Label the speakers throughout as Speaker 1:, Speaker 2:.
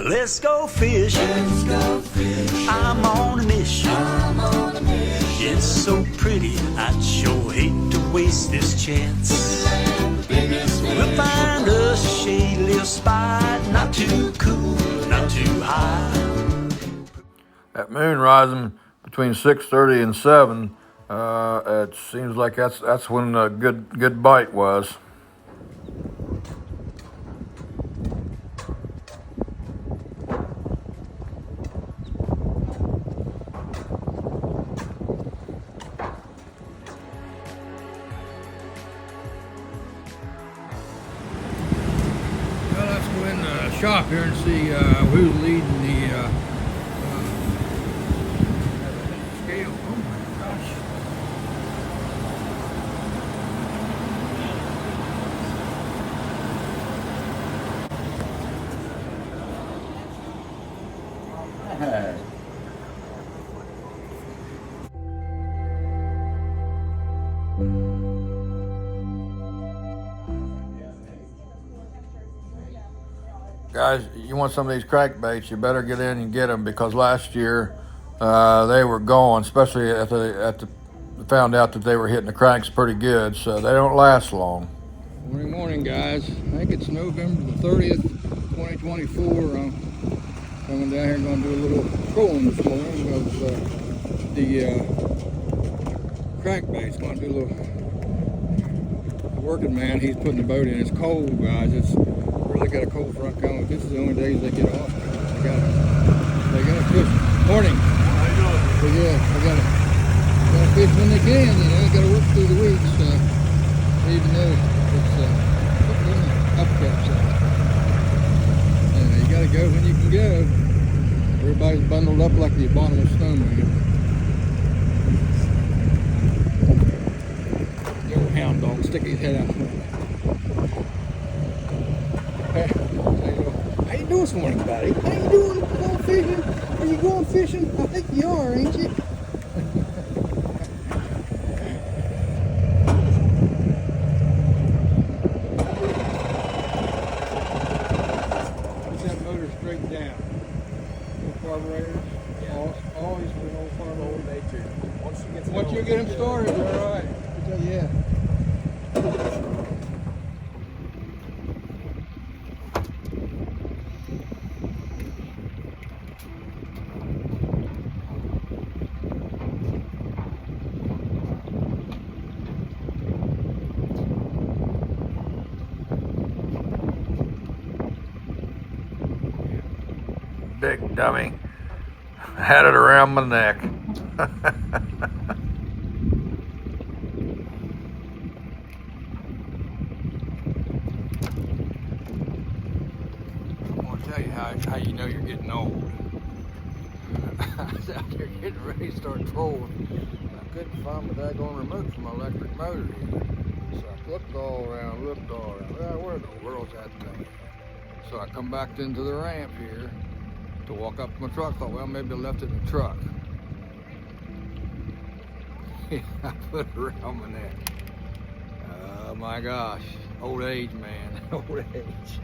Speaker 1: Let's go fishing. Let's go fishing. I'm on a mission. I'm on a mission. It's so pretty, I'd sure hate to waste this chance. We'll find us a shady little spot, not too cool, not too high.
Speaker 2: At moon rising between 6:30 and 7, it seems like that's when a good bite was. Well, let's go in the shop here and see who's leading the scale. Oh my gosh. Guys, you want some of these crankbaits, you better get in and get them, because last year they were gone, especially at the found out that they were hitting the cranks pretty good, so they don't last long. Morning, guys. I think it's November the 30th, 2024. I'm coming down here and going to do a little trolling this morning of the crankbaits. Going to do a little. The working man, he's putting the boat in. It's cold, guys. It's really got a cold front coming. This is the only days they get off. They got to fish. Morning. How you doing? Pretty good. They got to fish when they can. You know, got to work through the weeks, even though it's putting in the upcat side. You got to go when you can go. Everybody's bundled up like the abominable snowman. The old hound dog sticking his head out. How you doing this morning, buddy? How you doing? Going fishing? Are you going fishing? I think you are, ain't you? Put that motor straight down. No carburetors. Yeah. Always for an old farm. Old nature. Once you get him started, you're all right. Yeah. Big dummy. Had it around my neck. I want to tell you how you know you're getting old. I was out there getting ready to start trolling. I couldn't find my daggone remote for my electric motor here. So I looked all around. Well, where in the world's that thing? So I come back into the ramp here to walk up to my truck. Thought, well, maybe I left it in the truck. I put it around my neck. Oh my gosh, old age, man, old age.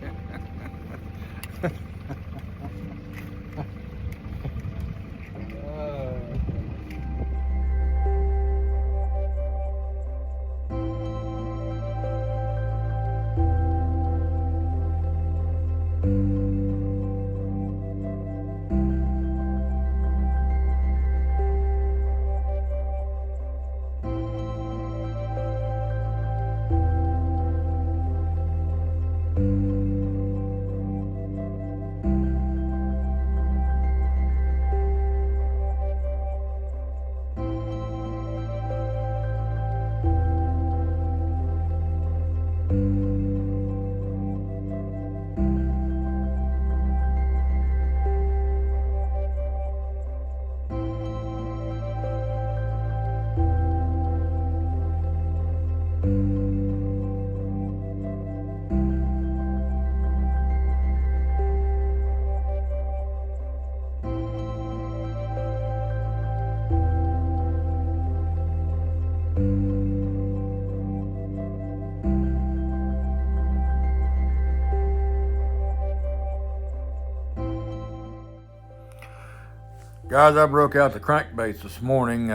Speaker 2: Guys, I broke out the crankbaits this morning.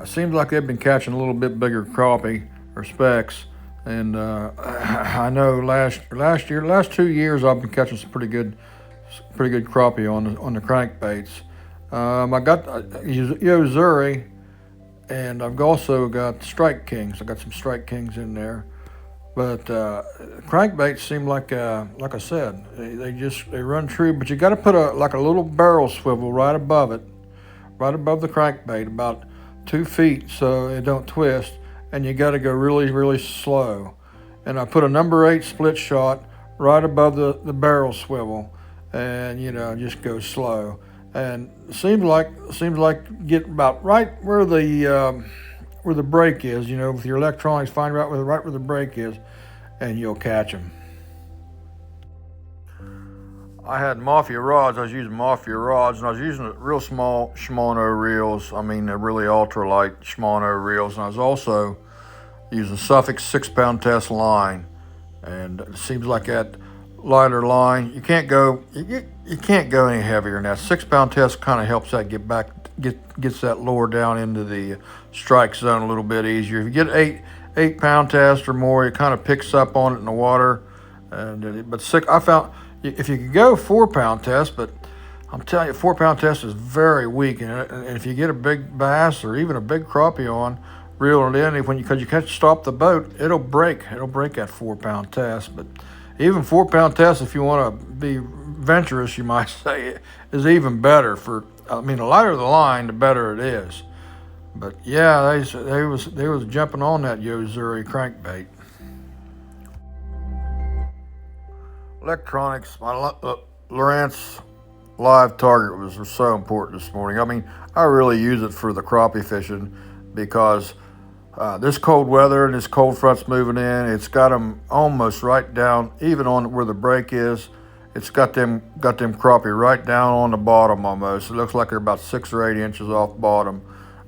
Speaker 2: Seems like they've been catching a little bit bigger crappie or specks. And I know last 2 years I've been catching some pretty good crappie on the crankbaits. I got Yo-Zuri, and I've also got Strike Kings. I got some Strike Kings in there. But crankbaits seem like I said, they run true. But you got to put a little barrel swivel right above it, right above the crankbait, about 2 feet, so it don't twist. And you got to go really, really slow. And I put a number 8 split shot right above the barrel swivel, and just go slow. And it seems like get about right where the brake is, with your electronics, find right where the brake is, and you'll catch them. I had Mafia rods. I was using Mafia rods, and I was using real small Shimano reels. I mean, they're really ultralight Shimano reels. And I was also using Suffolk 6-pound test line. And it seems like that lighter line, you can't go any heavier than that. 6-pound test kind of helps that gets that lower down into the strike zone a little bit easier. If you get 8-pound test or more, it kind of picks up on it in the water. I found if you could go 4-pound test, but I'm telling you, 4-pound test is very weak. And if you get a big bass or even a big crappie on, reel it in, because you can't stop the boat, it'll break that 4-pound test. But even 4-pound test, if you want to be venturous, you might say, is even better. The lighter the line, the better it is. But yeah, they was jumping on that Yo-Zuri crankbait. Electronics, my Lowrance live target was so important this morning. I mean, I really use it for the crappie fishing because this cold weather and this cold front's moving in. It's got them almost right down, even on where the break is. It's got them crappie right down on the bottom almost. It looks like they're about 6 or 8 inches off bottom.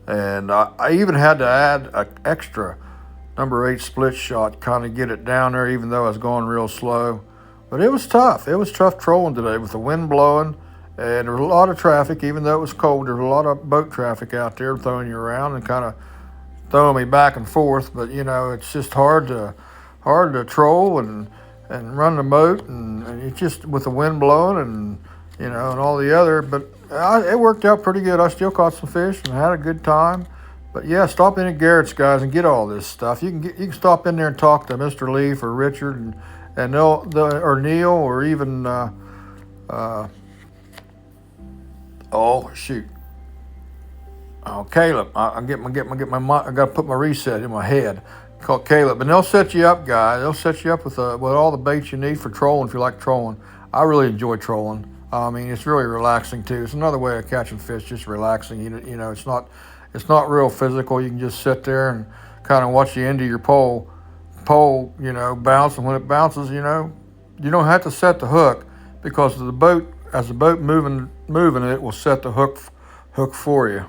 Speaker 2: And I even had to add an extra number 8 split shot, kind of get it down there, even though I was going real slow. But it was tough. It was tough trolling today with the wind blowing, and there was a lot of traffic. Even though it was cold, there was a lot of boat traffic out there throwing you around and kind of throwing me back and forth. But it's just hard to troll and run the boat, and it's just with the wind blowing and all the other. But it worked out pretty good. I still caught some fish and had a good time. But yeah, stop in at Garrett's, guys, and get all this stuff. You can stop in there and talk to Mr. Leaf or Richard and or Neil or even Caleb. I got to put my reset in my head. Called Caleb, and they'll set you up, guys. They'll set you up with all the baits you need for trolling if you like trolling. I really enjoy trolling. I mean, it's really relaxing too. It's another way of catching fish, just relaxing. It's not real physical. You can just sit there and kind of watch the end of your pole, bounce, and when it bounces, you don't have to set the hook because as the boat moving, it will set the hook for you.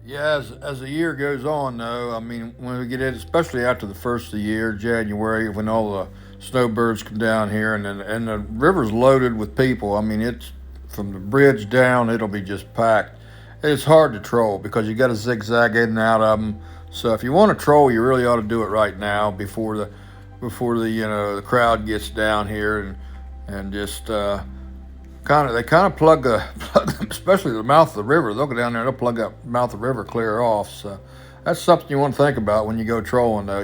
Speaker 2: Yeah, as the year goes on, though, I mean, when we get in, especially after the first of the year, January, when all the snowbirds come down here and the river's loaded with people. I mean, it's from the bridge down, it'll be just packed. It's hard to troll because you got to zigzag in and out of them. So if you want to troll, you really ought to do it right now before the crowd gets down here and just they kind of plug them, especially the mouth of the river. They'll go down there and they'll plug that mouth of the river clear off. So that's something you want to think about when you go trolling, though.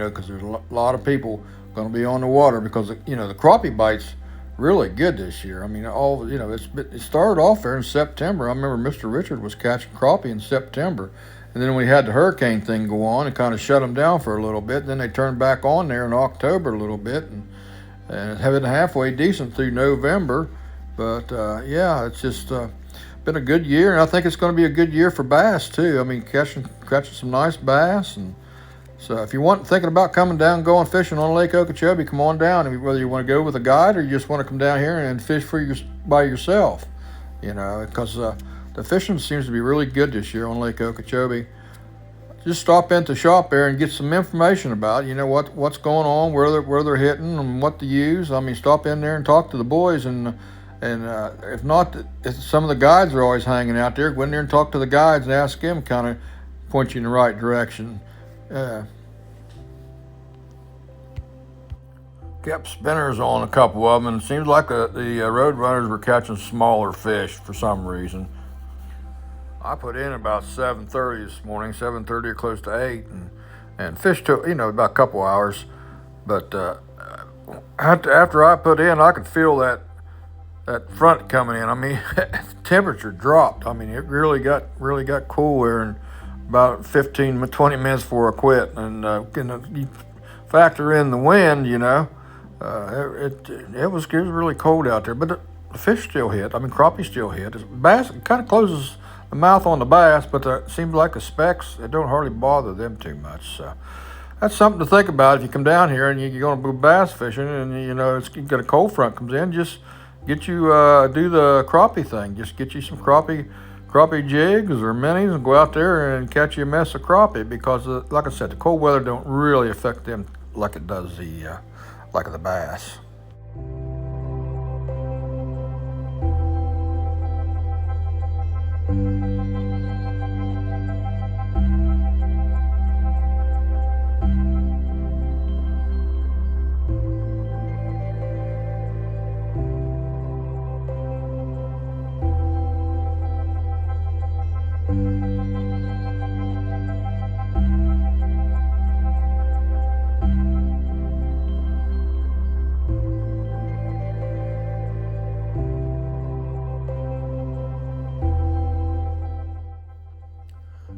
Speaker 2: Because there's a lot of people going to be on the water because the crappie bites really good this year. I mean, it started off there in September. I remember Mr. Richard was catching crappie in September. And then we had the hurricane thing go on and kind of shut them down for a little bit. Then they turned back on there in October a little bit and have been halfway decent through November. But it's just been a good year, and I think it's going to be a good year for bass too. I mean, catching some nice bass, and so if you thinking about coming down, going fishing on Lake Okeechobee, come on down. I mean, whether you want to go with a guide or you just want to come down here and fish by yourself, because the fishing seems to be really good this year on Lake Okeechobee. Just stop into shop there and get some information about what's going on, where they're hitting, and what to use. I mean, stop in there and talk to the boys and And if not, if some of the guides are always hanging out there. Go in there and talk to the guides and ask them, kind of point you in the right direction. Kept spinners on a couple of them, and it seems like the road runners were catching smaller fish for some reason. I put in about 7:30 this morning, 7:30 or close to 8, and fished took, about a couple hours. But after I put in, I could feel that front coming in. I mean, temperature dropped. I mean, it really got cool there in about 15, 20 minutes before I quit. And you factor in the wind, it was really cold out there. But the fish still hit. I mean, crappie still hit. Bass kind of closes the mouth on the bass, but it seems like the specks, it don't hardly bother them too much. So that's something to think about if you come down here and you're going to go bass fishing, and you got a cold front comes in. Just get you do the crappie thing. Just get you some crappie jigs or minis and go out there and catch you a mess of crappie, because like I said, the cold weather don't really affect them like it does the bass.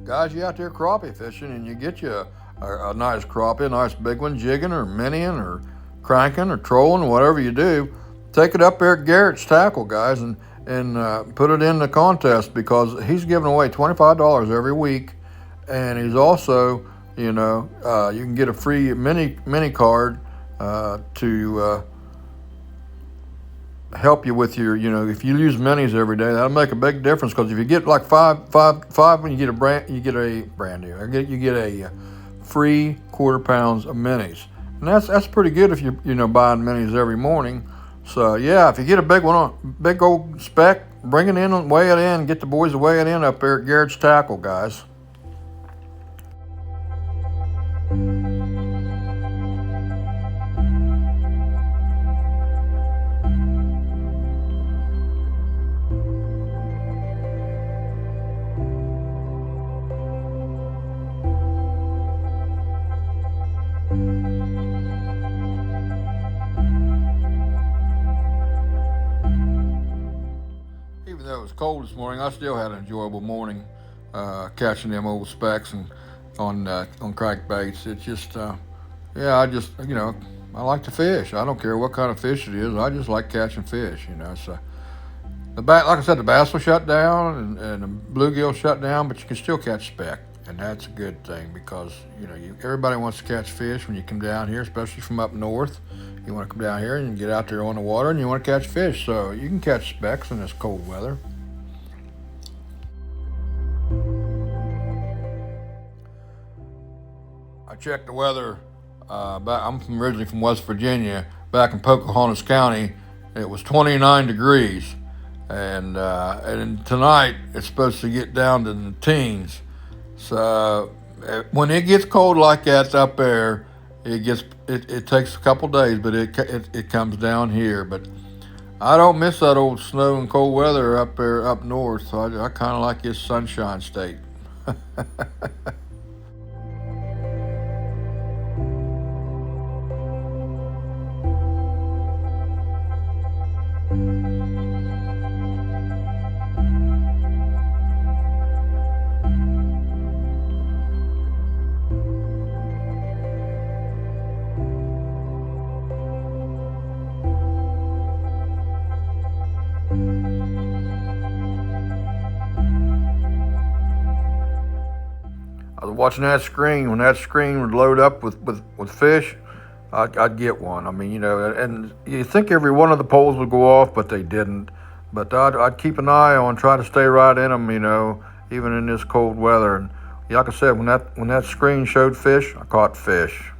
Speaker 2: Guys, you out there crappie fishing and you get you a nice crappie, a nice big one, jigging or minnieing or cranking or trolling, whatever you do, take it up there at Garrett's Tackle, guys, and put it in the contest, because he's giving away $25 every week, and he's also, you can get a free mini card to help you with your, if you use minis every day, that'll make a big difference. Because if you get like five, when you get a brand new, you get a free quarter pounds of minis, and that's pretty good if you're buying minis every morning. So yeah, if you get a big one, big old speck, bring it in and weigh it in. Get the boys to weigh it in up there at Garrett's Tackle, guys. Even though it was cold this morning, I still had an enjoyable morning catching them old specks and on crankbaits. It's just, I like to fish. I don't care what kind of fish it is. I just like catching fish, So like I said, the bass will shut down and the bluegill shut down, but you can still catch speck, and that's a good thing, because everybody wants to catch fish when you come down here, especially from up north. You want to come down here and get out there on the water and you want to catch fish, so you can catch specks in this cold weather. I checked the weather. I'm originally from West Virginia. Back in Pocahontas County, it was 29 degrees, and tonight it's supposed to get down to the teens. So when it gets cold like that up there, it takes a couple days, but it comes down here. But I don't miss that old snow and cold weather up there up north. So I kind of like this sunshine state. I was watching that screen. When that screen would load up with fish, I'd get one. I mean, and you think every one of the poles would go off, but they didn't. But I'd keep an eye on, try to stay right in them, even in this cold weather. And like I said, when that screen showed fish, I caught fish.